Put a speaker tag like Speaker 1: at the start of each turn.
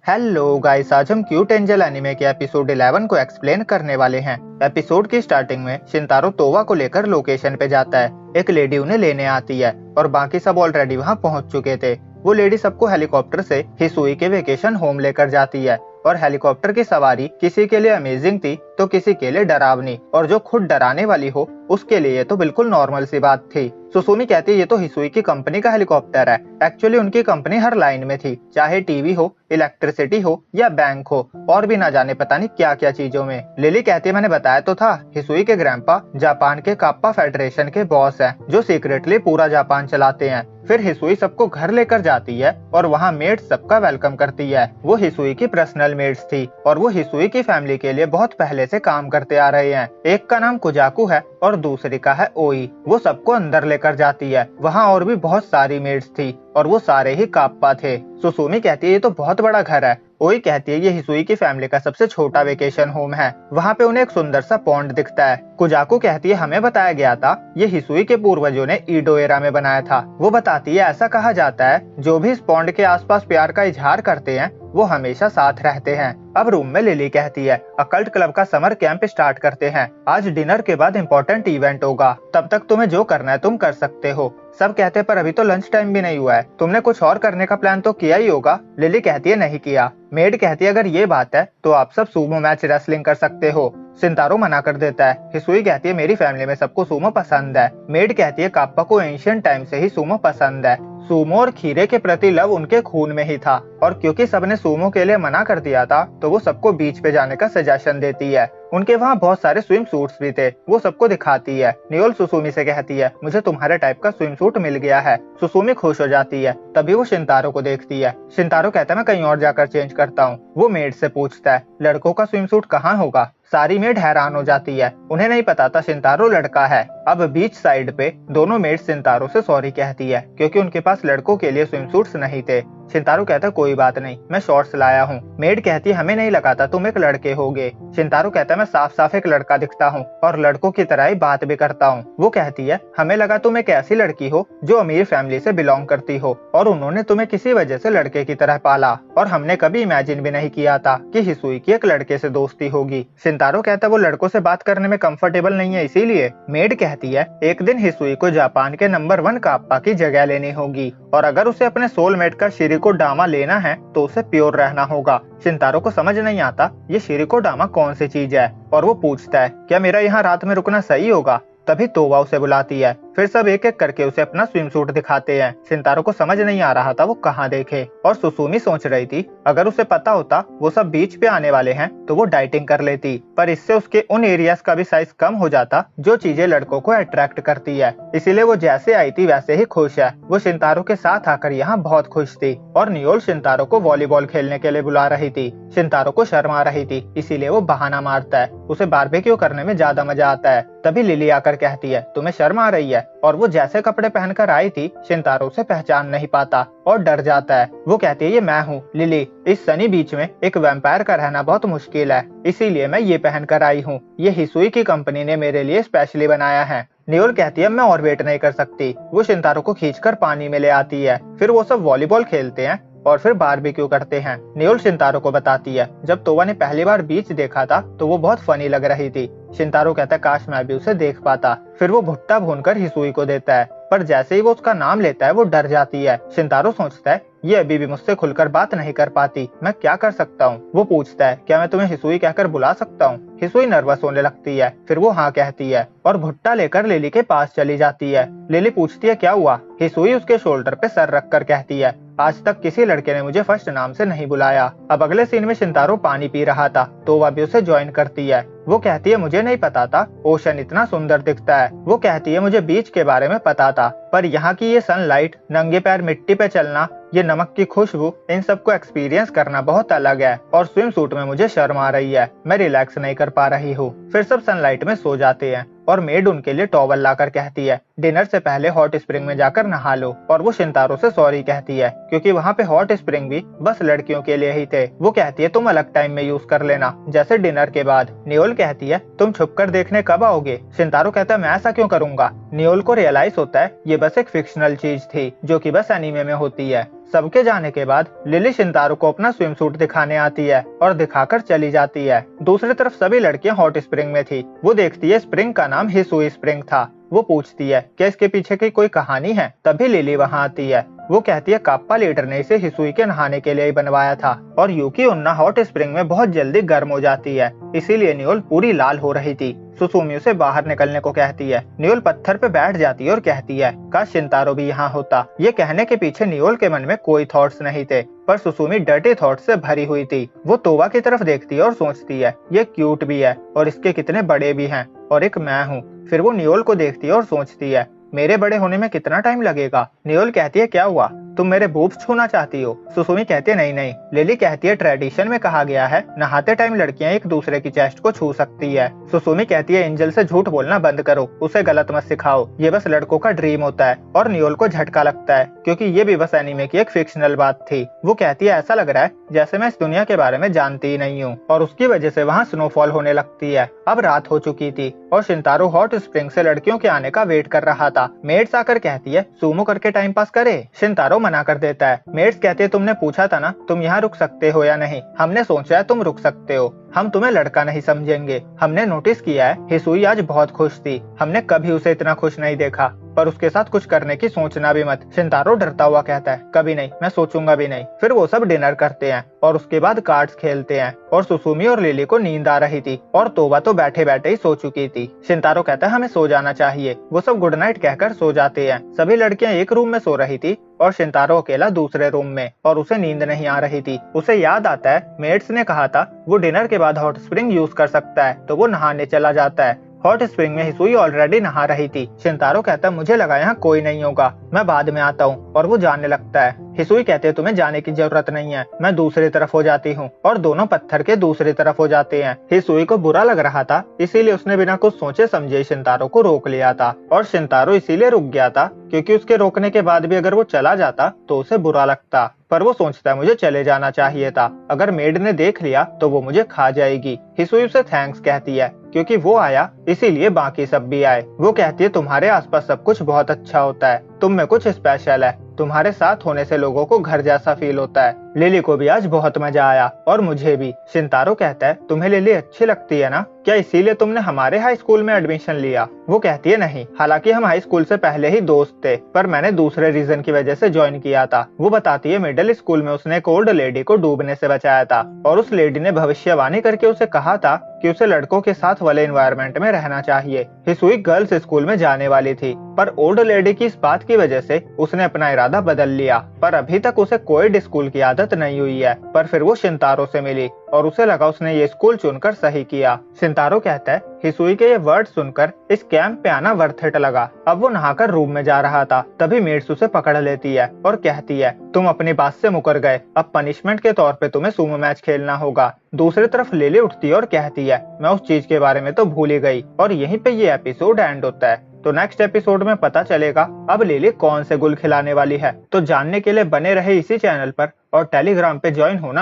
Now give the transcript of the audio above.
Speaker 1: Hello guys, आज हम cute angel anime के एपिसोड 11 को एक्सप्लेन करने वाले हैं। एपिसोड की स्टार्टिंग में शिनतारो तोवा को लेकर लोकेशन पे जाता है। एक लेडी उन्हें लेने आती है और बाकी सब ऑलरेडी वहां पहुंच चुके थे। वो लेडी सबको हेलीकॉप्टर से हिसुई के वेकेशन होम लेकर जाती है और हेलीकॉप्टर की सवारी किसी के लिए अमेजिंग थी तो किसी के लिए डरावनी, और जो खुद डराने वाली हो उसके लिए ये तो बिल्कुल नॉर्मल सी बात थी। सुसुमी कहती है ये तो हिसुई की कंपनी का हेलीकॉप्टर है। एक्चुअली उनकी कंपनी हर लाइन में थी, चाहे टीवी हो, इलेक्ट्रिसिटी हो या बैंक हो, और भी ना जाने पता नहीं क्या क्या चीजों में। लिली कहती है मैंने बताया तो था, हिसुई के ग्रैंपा जापान के काप्पा फेडरेशन के बॉस हैं, जो सीक्रेटली पूरा जापान चलाते हैं। फिर हिसुई सबको घर लेकर जाती है और वहाँ मेड्स सबका वेलकम करती है। वो हिसुई की पर्सनल मेड्स थी और वो हिसुई की फैमिली के लिए बहुत पहले से काम करते आ रहे हैं। एक का नाम कुजाकू है और दूसरी का है ओई। वो सबको अंदर लेकर जाती है। वहाँ और भी बहुत सारी मेड्स थी और वो सारे ही काप्पा थे। सुसुमी कहती है ये तो बहुत बड़ा घर है। ओई कहती है ये हिसुई की फैमिली का सबसे छोटा वेकेशन होम है। वहाँ पे उन्हें एक सुंदर सा पॉन्ड दिखता है। कुजाकू कहती है हमें बताया गया था ये हिसुई के पूर्वजों ने ईडो एरा में बनाया था। वो बताती है ऐसा कहा जाता है जो भी इस पॉन्ड के आसपास प्यार का इजहार करते हैं वो हमेशा साथ रहते हैं। अब रूम में लिली कहती है अकल्ट क्लब का समर कैंप स्टार्ट करते हैं। आज डिनर के बाद इम्पोर्टेंट इवेंट होगा, तब तक तुम्हें जो करना है तुम कर सकते हो। सब कहते पर अभी तो लंच टाइम भी नहीं हुआ है, तुमने कुछ और करने का प्लान तो किया ही होगा। लिली कहती है नहीं किया। मेड कहती है अगर ये बात है तो आप सब सूमो मैच रेसलिंग कर सकते हो। शिनतारो मना कर देता है। हिसुई कहती है मेरी फैमिली में सबको सूमो पसंद है। मेड कहती है काप्पा को एंशिएंट टाइम से ही सूमो पसंद है। सूमो और खीरे के प्रति लव उनके खून में ही था, और क्योंकि सबने सूमो के लिए मना कर दिया था तो वो सबको बीच पे जाने का सजेशन देती है। उनके वहाँ बहुत सारे स्विम सूट्स भी थे, वो सबको दिखाती है। नियोल सुसुमी से कहती है मुझे तुम्हारे टाइप का स्विम सूट मिल गया है। सुसुमी खुश हो जाती है। तभी वो शिनतारो को देखती है। शिनतारो कहता है मैं कहीं और जाकर चेंज करता हूँ। वो मेड से पूछता है लड़कों का स्विम सूट कहाँ होगा। सारी मेड हैरान हो जाती है, उन्हें नहीं पता था शिनतारो लड़का है। अब बीच साइड पे दोनों मेड शिनतारो से सॉरी कहती है क्योंकि उनके पास लड़कों के लिए स्विम सूट्स नहीं थे। शिनतारो कहता है कोई बात नहीं, मैं शॉर्ट्स लाया हूँ। मेड कहती है हमें नहीं लगा था तुम एक लड़के होगे। शिनतारो कहता है मैं साफ साफ एक लड़का दिखता हूँ और लड़कों की तरह ही बात भी करता हूँ। वो कहती है हमें लगा तुम एक ऐसी लड़की हो जो अमीर फैमिली से बिलोंग करती हो और उन्होंने तुम्हें किसी वजह से लड़के की तरह पाला, और हमने कभी इमेजिन भी नहीं किया था कि हिसुई की एक लड़के से दोस्ती होगी। शिनतारो कहता है वो लड़कों से बात करने में कंफर्टेबल नहीं है इसीलिए। मेड कहती है एक दिन हिसुई को जापान के नंबर 1 काप्पा की जगह लेनी होगी, और अगर उसे अपने सोलमेट का शिरिको डामा लेना है तो उसे प्योर रहना होगा। शिनतारो को समझ नहीं आता ये शिरिको डामा कौन सी चीज है, और वो पूछता है क्या मेरा यहाँ रात में रुकना सही होगा। तभी तोवा उसे बुलाती है। फिर सब एक एक करके उसे अपना स्विम सूट दिखाते हैं। शिनतारो को समझ नहीं आ रहा था वो कहाँ देखे, और सुसुमी सोच रही थी अगर उसे पता होता वो सब बीच पे आने वाले हैं तो वो डाइटिंग कर लेती, पर इससे उसके उन एरियाज का भी साइज कम हो जाता जो चीजें लड़कों को अट्रैक्ट करती है। इसीलिए वो जैसे आई थी वैसे ही खुश है। वो शिनतारो के साथ आकर यहाँ बहुत खुश थी, और नियोल शिनतारो को वॉलीबॉल खेलने के लिए बुला रही थी। शिनतारो को शर्म आ रही थी इसीलिए वो बहाना मारता है, उसे बारबेक्यू करने में ज्यादा मजा आता है। तभी लिली आकर कहती है तुम्हें शर्म आ रही है, और वो जैसे कपड़े पहनकर आई थी शिनतारो उसे पहचान नहीं पाता और डर जाता है। वो कहती है ये मैं हूँ लिली, इस सनी बीच में एक वैम्पायर का रहना बहुत मुश्किल है, इसीलिए मैं ये पहन कर आई हूँ। ये हिसुई की कंपनी ने मेरे लिए स्पेशली बनाया है। नियोल कहती है मैं और वेट नहीं कर सकती। वो शिनतारो को खींचकर पानी में ले आती है। फिर वो सब वॉलीबॉल खेलते हैं और फिर बारबेक्यू करते हैं। नियोल शिनतारो को बताती है जब तोवा ने पहली बार बीच देखा था तो वो बहुत फनी लग रही थी। शिनतारो कहता है काश मैं भी उसे देख पाता। फिर वो भुट्टा भूनकर हिसुई को देता है, पर जैसे ही वो उसका नाम लेता है वो डर जाती है। शिनतारो सोचता है ये अभी भी मुझसे खुलकर बात नहीं कर पाती, मैं क्या कर सकता हूँ। वो पूछता है क्या मैं तुम्हें हिसुई कहकर बुला सकता हूँ। हिसुई नर्वस होने लगती है, फिर वो हाँ कहती है और भुट्टा लेकर लिली के पास चली जाती है। लिली पूछती है क्या हुआ। हिसुई उसके शोल्डर पे सर रखकर कहती है आज तक किसी लड़के ने मुझे फर्स्ट नाम से नहीं बुलाया। अब अगले सीन में शिनतारो पानी पी रहा था तो वह भी उसे ज्वाइन करती है। वो कहती है मुझे नहीं पता था ओशन इतना सुंदर दिखता है। वो कहती है मुझे बीच के बारे में पता था, पर यहाँ की ये सनलाइट, नंगे पैर मिट्टी पे चलना, ये नमक की खुशबू, इन सबको एक्सपीरियंस करना बहुत अलग है, और स्विम सूट में मुझे शर्म आ रही है, मैं रिलैक्स नहीं कर पा रही हूँ। फिर सब सनलाइट में सो जाते हैं और मेड उनके लिए टॉवल लाकर कहती है डिनर से पहले हॉट स्प्रिंग में जाकर नहा लो। और वो शिंतारो से सॉरी कहती है क्योंकि वहाँ पे हॉट स्प्रिंग भी बस लड़कियों के लिए ही थे। वो कहती है तुम अलग टाइम में यूज कर लेना, जैसे डिनर के बाद। नियोल कहती है तुम छुप कर देखने कब आओगे? शिंतारो कहता है मैं ऐसा क्यों करूंगा। नियोल को रियलाइज होता है ये बस एक फिक्शनल चीज थी जो कि बस एनीमे में होती है। सबके जाने के बाद लिली शिंतारो को अपना स्विम सूट दिखाने आती है और दिखाकर चली जाती है। दूसरी तरफ सभी लड़कियां हॉट स्प्रिंग में थी। वो देखती है स्प्रिंग का नाम हिसुई स्प्रिंग था। वो पूछती है क्या इसके पीछे की कोई कहानी है? तभी लिली वहाँ आती है। वो कहती है काप्पा लीडर ने इसे हिसुई के नहाने के लिए ही बनवाया था और यूकी उन्ना हॉट स्प्रिंग में बहुत जल्दी गर्म हो जाती है, इसीलिए नियोल पूरी लाल हो रही थी। सुसुमी उसे बाहर निकलने को कहती है। नियोल पत्थर पे बैठ जाती है और कहती है काश शिंतारो भी यहाँ होता। ये कहने के पीछे नियोल के मन में कोई थॉट्स नहीं थे, पर सुसुमी डर्टी थॉट्स से भरी हुई थी। वो तोवा की तरफ देखती है और सोचती है ये क्यूट भी है और इसके कितने बड़े भी हैं और एक मैं हूँ। फिर वो नियोल को देखती है और सोचती है मेरे बड़े होने में कितना टाइम लगेगा। नियोल कहती है क्या हुआ, तुम मेरे बूब्स छूना चाहती हो? सुसुमी कहती है नहीं नहीं। लिली कहती है ट्रेडिशन में कहा गया है नहाते टाइम लड़कियां एक दूसरे की चेस्ट को छू सकती है। सुसुमी कहती है एंजल से झूठ बोलना बंद करो, उसे गलत मत सिखाओ, ये बस लड़कों का ड्रीम होता है। और नियोल को झटका लगता है क्योंकि ये भी बस एनीमे की एक फिक्शनल बात थी। वो कहती है ऐसा लग रहा है जैसे मैं इस दुनिया के बारे में जानती ही नहीं हूँ। और उसकी वजह से वहाँ स्नोफॉल होने लगती है। अब रात हो चुकी थी और शिंतारो हॉट स्प्रिंग से लड़कियों के आने का वेट कर रहा था। मेड्स आकर कहती है सूमो करके टाइम पास करे। शिंतारो मना कर देता है। मेड्स कहती है तुमने पूछा था ना तुम यहाँ रुक सकते हो या नहीं, हमने सोचा है तुम रुक सकते हो, हम तुम्हें लड़का नहीं समझेंगे। हमने नोटिस किया है हिसुई आज बहुत खुश थी, हमने कभी उसे इतना खुश नहीं देखा, पर उसके साथ कुछ करने की सोचना भी मत। शिंतारो डरता हुआ कहता है कभी नहीं, मैं सोचूंगा भी नहीं। फिर वो सब डिनर करते हैं और उसके बाद कार्ड्स खेलते हैं। और सुसुमी और लिली को नींद आ रही थी और तोबा तो बैठे बैठे ही सो चुकी थी। शिंतारो कहता है हमें सो जाना चाहिए। वो सब गुड नाइट कहकर सो जाते हैं। सभी लड़कियां एक रूम में सो रही थी और शिंतारो अकेला दूसरे रूम में, और उसे नींद नहीं आ रही थी। उसे याद आता है मेड्स ने कहा था वो डिनर के बाद हॉट स्प्रिंग यूज कर सकता है, तो वो नहाने चला जाता है। हॉट स्प्रिंग में हिसुई ऑलरेडी नहा रही थी। शिंतारो कहता है मुझे लगा यहाँ कोई नहीं होगा, मैं बाद में आता हूँ। और वो जाने लगता है। हिसुई कहते हैं तुम्हें जाने की जरूरत नहीं है, मैं दूसरी तरफ हो जाती हूँ। और दोनों पत्थर के दूसरी तरफ हो जाते हैं। हिसुई को बुरा लग रहा था, इसीलिए उसने बिना कुछ सोचे समझे शिंतारो को रोक लिया था। और शिंतारो इसीलिए रुक गया था क्योंकि उसके रोकने के बाद भी अगर वो चला जाता तो उसे बुरा लगता। पर वो सोचता है मुझे चले जाना चाहिए था, अगर मेड ने देख लिया तो वो मुझे खा जाएगी। हिसुई उसे थैंक्स कहती है क्योंकि वो आया इसीलिए बाकी सब भी आए। वो कहती है तुम्हारे आसपास सब कुछ बहुत अच्छा होता है, तुम में कुछ स्पेशल है, तुम्हारे साथ होने से लोगों को घर जैसा फील होता है। लिली को भी आज बहुत मजा आया और मुझे भी। शिंतारो कहता है तुम्हें लिली अच्छी लगती है ना, क्या इसीलिए तुमने हमारे हाई स्कूल में एडमिशन लिया? वो कहती है नहीं, हालांकि हम हाई स्कूल से पहले ही दोस्त थे, पर मैंने दूसरे रीजन की वजह से ज्वाइन किया था। वो बताती है मिडिल स्कूल में उसने एक ओल्ड लेडी को डूबने से बचाया था और उस लेडी ने भविष्यवाणी करके उसे कहा था कि उसे लड़कों के साथ वाले एनवायरनमेंट में रहना चाहिए। हिसुई गर्ल्स स्कूल में जाने वाली थी, पर ओल्ड लेडी की इस बात की वजह से उसने अपना इरादा बदल लिया। पर अभी तक उसे कोई स्कूल की आदत नहीं हुई है। पर फिर वो शिंतारो से मिली और उसे लगा उसने ये स्कूल चुनकर सही किया। शिंतारो कहता है हिसुई के ये वर्ड सुनकर इस कैंप पे आना वर्थ इट लगा। अब वो नहाकर रूम में जा रहा था, तभी मेड्स उसे पकड़ लेती है और कहती है तुम अपनी बात से मुकर गए, अब पनिशमेंट के तौर पे तुम्हें सुमो मैच खेलना होगा। दूसरी तरफ लिली उठती है और कहती है मैं उस चीज के बारे में तो भूल ही गई। और यहीं पे ये एपिसोड एंड होता है। तो नेक्स्ट एपिसोड में पता चलेगा अब लिली कौन से गुल खिलाने वाली है। तो जानने के लिए बने रहे इसी चैनल पर और टेलीग्राम पे ज्वाइन होना